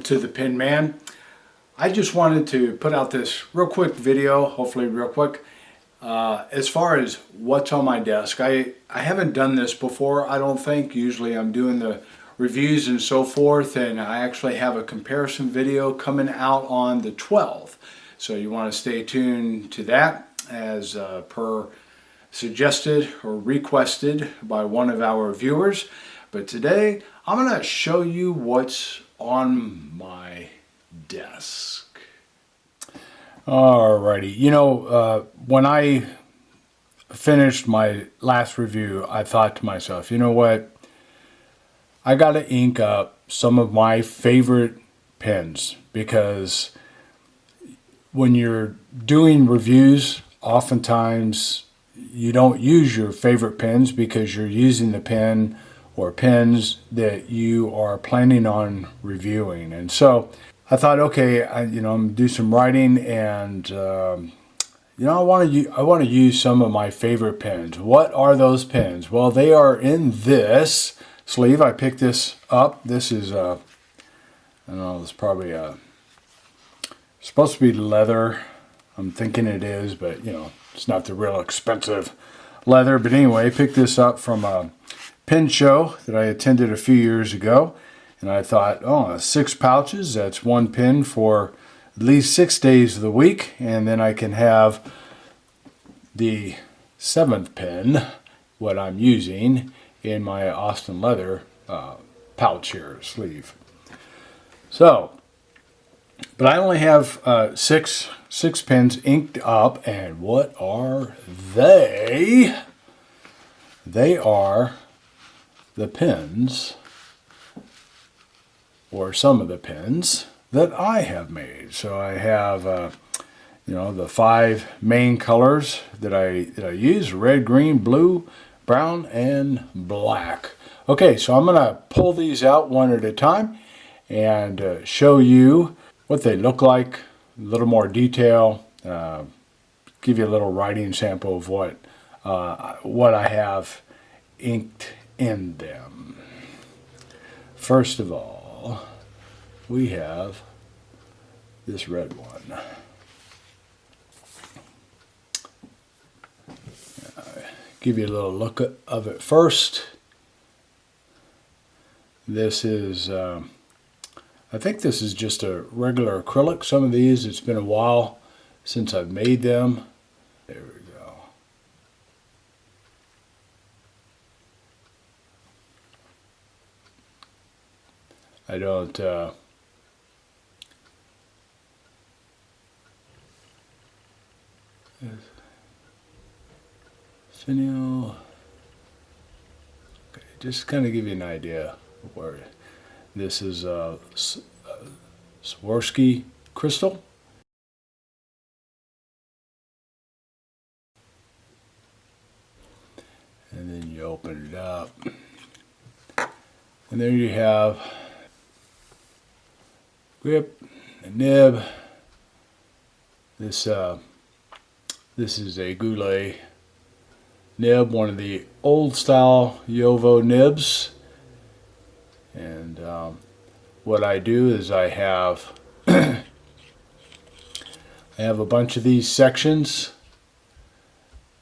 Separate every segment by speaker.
Speaker 1: to the Pen Man. I just wanted to put out this real quick video, hopefully real quick, as far as what's on my desk. I haven't done this before, I don't think. Usually I'm doing the reviews and so forth, and I actually have a comparison video coming out on the 12th. So you want to stay tuned to that as per suggested or requested by one of our viewers. But today I'm going to show you what's on my desk. Alrighty, you know, when I finished my last review, I thought to myself, you know what, I got to ink up some of my favorite pens, because when you're doing reviews, oftentimes you don't use your favorite pens because you're using the pen or pens that you are planning on reviewing. And so I thought, okay, I'm gonna do some writing, and I want to use some of my favorite pens. What are those pens? Well, they are in this sleeve. I picked this up. This is I don't know, it's probably supposed to be leather. I'm thinking it is, but it's not the real expensive leather. But anyway, I picked this up from a pen show that I attended a few years ago, and I thought, oh, 6 pouches, that's 1 pen for at least 6 days of the week, and then I can have the 7th pen, what I'm using, in my Austin leather pouch here, sleeve. So, but I only have six pens inked up, and what are they? They are the pens, or some of the pens, that I have made. So I have, the 5 main colors that I use: red, green, blue, brown, and black. Okay, so I'm going to pull these out one at a time and show you what they look like, a little more detail, give you a little writing sample of what I have inked in them. First of all, we have this red one. Give you a little look of it first. This is, I think this is just a regular acrylic. Some of these, it's been a while since I've made them. There we go. I don't, finial. Okay, just kind of give you an idea of where this is. Swarovski crystal. And then you open it up, and there you have grip, a nib. This is a Goulet nib, one of the old style JoWo nibs. And what I do is I have I have a bunch of these sections,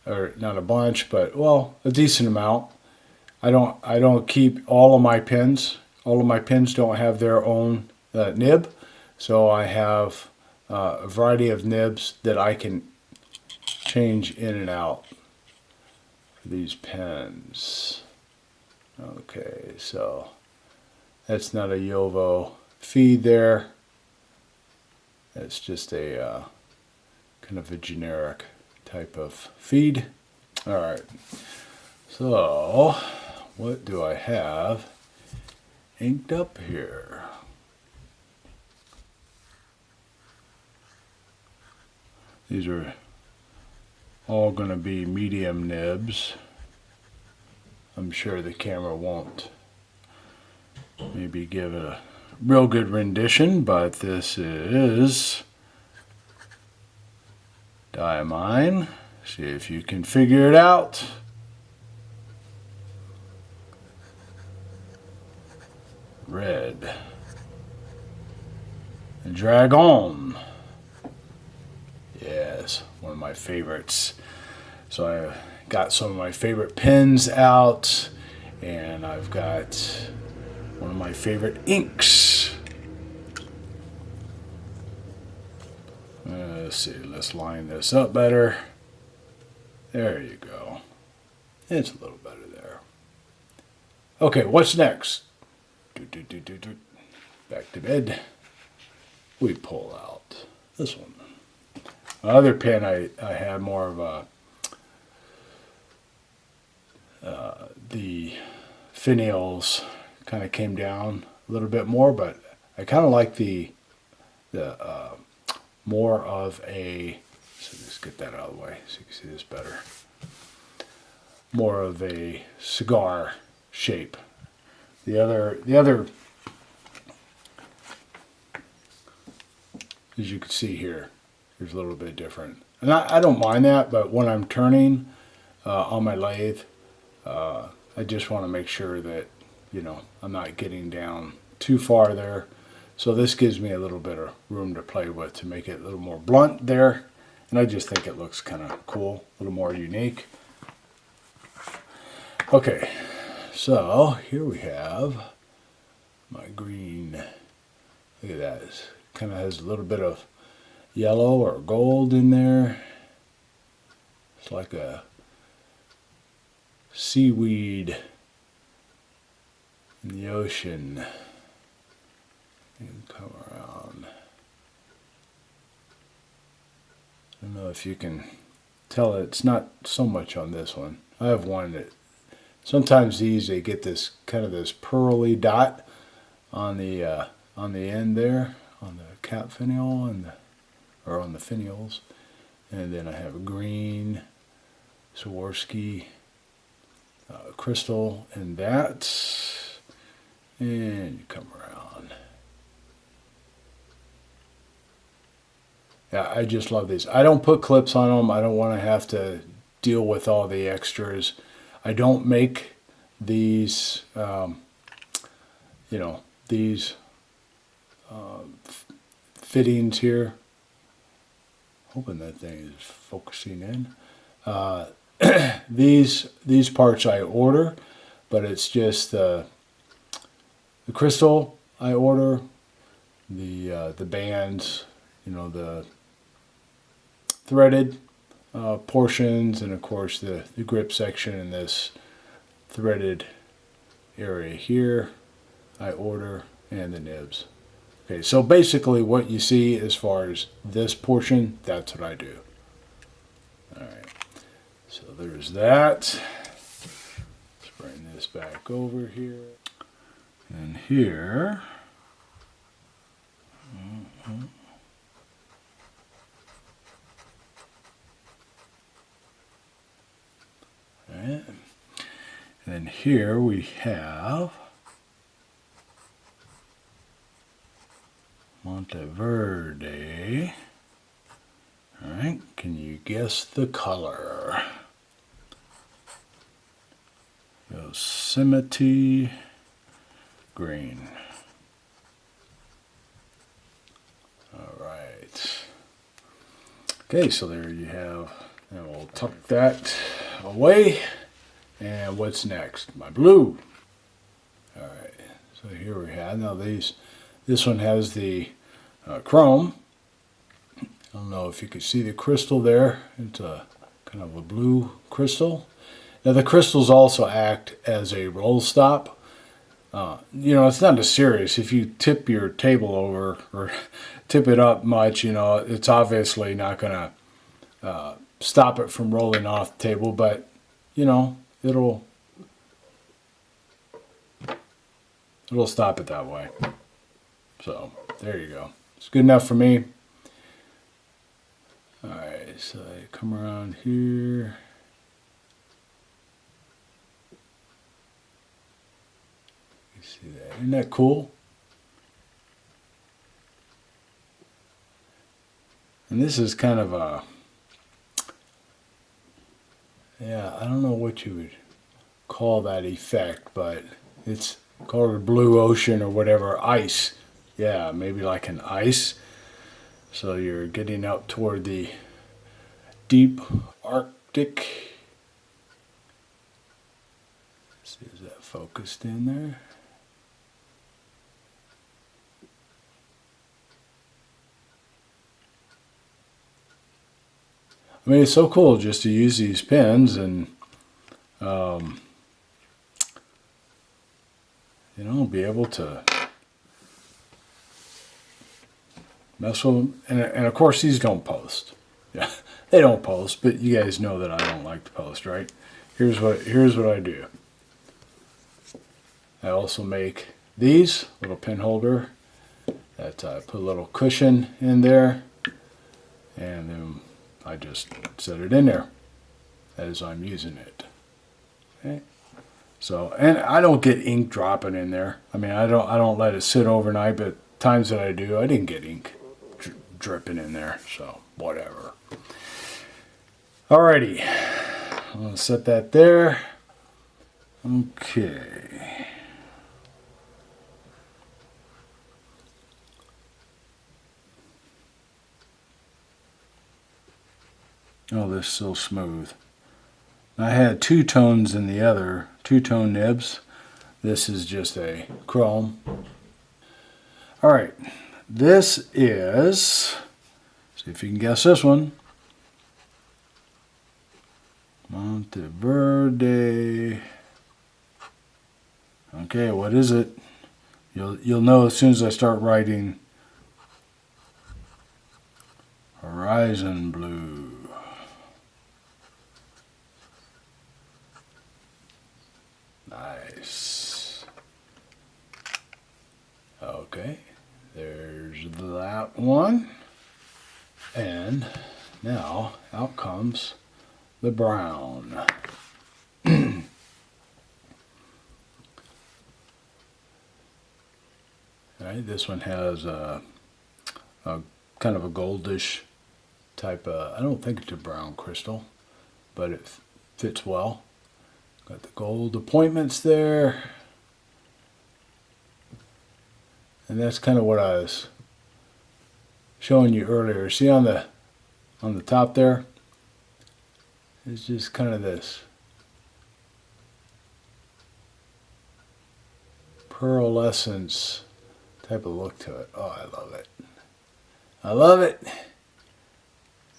Speaker 1: or not a bunch, but well, a decent amount. I don't keep all of my pens. All of my pens don't have their own nib, so I have a variety of nibs that I can change in and out for these pens. Okay, so that's not a JoWo feed there. That's just a kind of a generic type of feed. All right, so what do I have inked up here? These are all going to be medium nibs. I'm sure the camera won't maybe give a real good rendition, but this is Diamine. See if you can figure it out. Red. Dragon. Yes, one of my favorites. So I got some of my favorite pens out, and I've got one of my favorite inks. Let's see, let's line this up better. There you go. It's a little better there. Okay, what's next? Back to bed. We pull out this one. My other pen, I had more of a the finials kind of came down a little bit more, but I kind of like the more of a, so just get that out of the way so you can see this better, more of a cigar shape. The other, as you can see here, is a little bit different. And I don't mind that, but when I'm turning on my lathe, I just want to make sure that, you know, I'm not getting down too far there. So this gives me a little bit of room to play with to make it a little more blunt there. And I just think it looks kind of cool, a little more unique. Okay, so here we have my green. Look at that. It kind of has a little bit of yellow or gold in there. It's like a seaweed in the ocean. And come around. I don't know if you can tell, it's not so much on this one. I have one that sometimes they get this kind of this pearly dot on the end there, on the cap finial and or on the finials, and then I have a green Swarovski crystal in that, and you come around. Yeah, I just love these. I don't put clips on them. I don't want to have to deal with all the extras. I don't make these, you know, these fittings here. Hoping that thing is focusing in. These parts I order, but it's just the crystal I order, the bands, you know, the threaded portions, and of course the grip section in this threaded area here I order, and the nibs. Okay, so basically what you see as far as this portion, that's what I do. Alright, so there's that. Let's bring this back over here. And here, Alright. And then here we have Monteverde. Alright, can you guess the color? Yosemite green. Alright. Okay, so there you have, and we'll tuck that away. And what's next? My blue. Alright, so here we have, now this one has the chrome. I don't know if you can see the crystal there. It's a kind of a blue crystal. Now the crystals also act as a roll stop. You know, it's not as serious. If you tip your table over or tip it up much, you know, it's obviously not going to stop it from rolling off the table, but, you know, it'll stop it that way. So, there you go. It's good enough for me. Alright, so I come around here. You see that? Isn't that cool? And this is kind of a, yeah, I don't know what you would call that effect, but it's called a blue ocean or whatever, ice yeah, maybe like an ice. So you're getting up toward the deep Arctic. Let's see, is that focused in there? I mean, it's so cool just to use these pens and, um, be able to mess with them. And of course, these don't post. Yeah, they don't post, but you guys know that I don't like to post, right? Here's what I do. I also make these little pen holder that I put a little cushion in there, and then I just set it in there as I'm using it. Okay. So, and I don't get ink dropping in there. I mean, I don't let it sit overnight, but times that I do, I didn't get ink dripping in there. So, whatever. Alrighty, I'm gonna set that there. Okay. Oh, this is so smooth. I had two tones in the other, two-tone nibs. This is just a chrome. All right, this is, see if you can guess this one. Monteverde. Okay, what is it? You'll know as soon as I start writing. Horizon blue. Nice. Okay, there's that one. And now out comes the brown. Right, this one has a kind of a goldish type of, I don't think it's a brown crystal, but it fits well. Got the gold appointments there. And that's kind of what I was showing you earlier. See on the top there? It's just kind of this pearlescence type of look to it. Oh, I love it. I love it.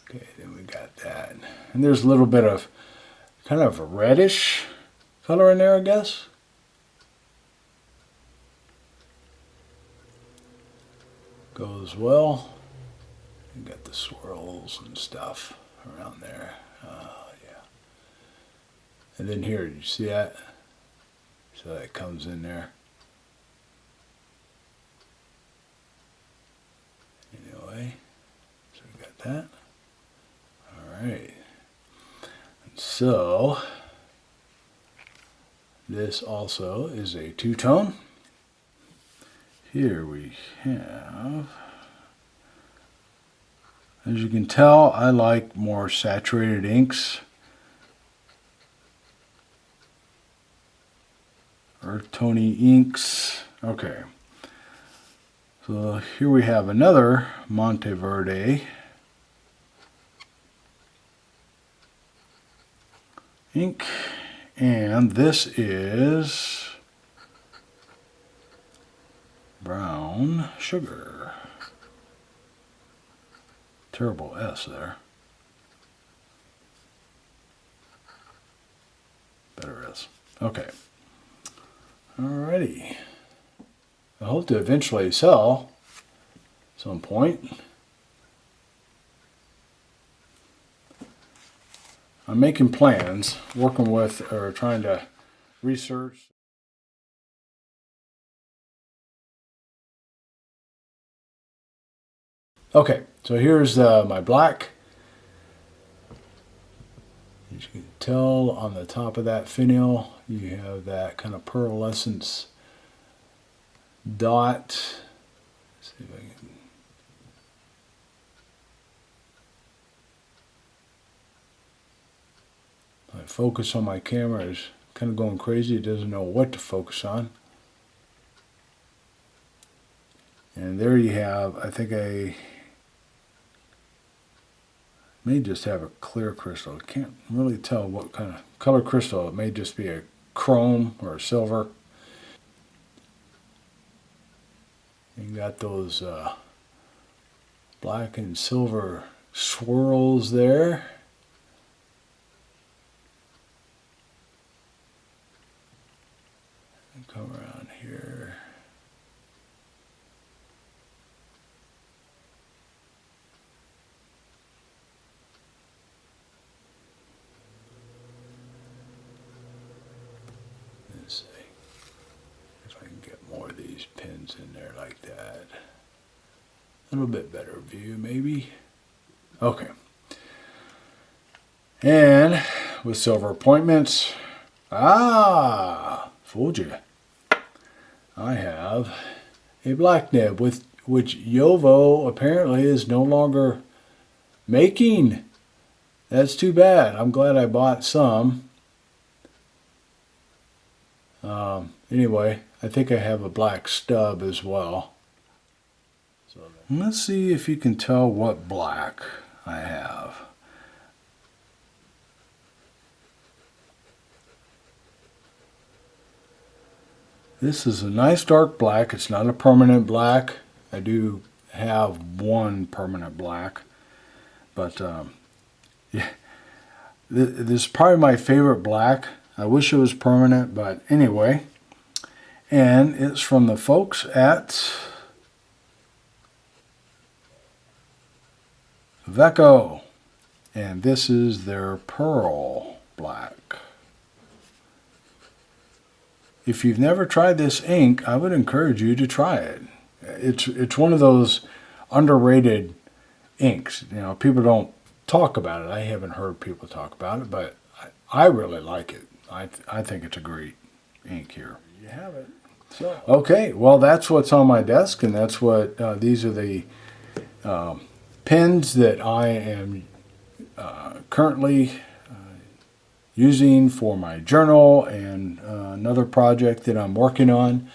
Speaker 1: Okay, then we got that. And there's a little bit of kind of a reddish color in there, I guess. Goes well. You got the swirls and stuff around there. Yeah. And then here, did you see that? So that comes in there. Anyway, so we got that. All right. And so this also is a two-tone. Here we have, as you can tell, I like more saturated inks. Earth Tony inks. Okay. So here we have another Monteverde ink, and this is brown sugar. Terrible S there. Better S. Okay. Alrighty. I hope to eventually sell at some point. I'm making plans, working with, or trying to research. Okay, so here's my black. As you can tell on the top of that finial, you have that kind of pearlescence dot. Let's see if I can. My focus on my camera is kind of going crazy. It doesn't know what to focus on. And there you have, I think I may just have a clear crystal. I can't really tell what kind of color crystal. It may just be a chrome or a silver. You got those black and silver swirls there. And come around here. Let's see if I can get more of these pins in there like that. A little bit better view, maybe. Okay. And with silver appointments, fooled you. I have a black nib with which JoWo apparently is no longer making. That's too bad. I'm glad I bought some. Anyway, I think I have a black stub as well. So let's see if you can tell what black I have. This is a nice dark black. It's not a permanent black. I do have one permanent black. But yeah, this is probably my favorite black. I wish it was permanent, but anyway. And it's from the folks at Veco. And this is their pearl black. If you've never tried this ink, I would encourage you to try it. It's one of those underrated inks. You know, people don't talk about it. I haven't heard people talk about it, but I really like it. I think it's a great ink here. You have it. So okay, well that's what's on my desk, and that's what these are the pens that I am currently using for my journal and another project that I'm working on.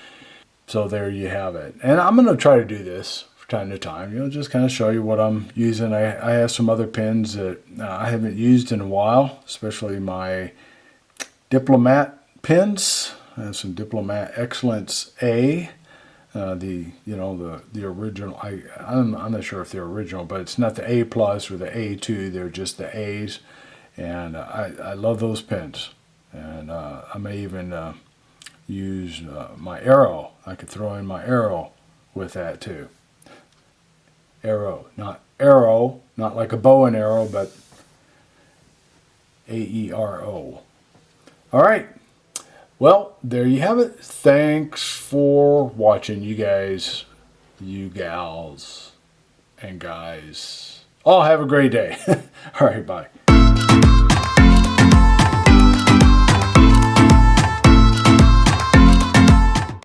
Speaker 1: So there you have it. And I'm going to try to do this from time to time, you know, just kind of show you what I'm using. I have some other pens that I haven't used in a while, especially my Diplomat pens. I have some Diplomat Excellence A. The original. I'm not sure if they're original, but it's not the A plus or the A2. They're just the A's. And I love those pens. And I may even use my arrow. I could throw in my arrow with that too. Arrow, not like a bow and arrow, but AERO. All right. Well, there you have it. Thanks for watching, you guys, you gals, and guys. All have a great day. All right, bye.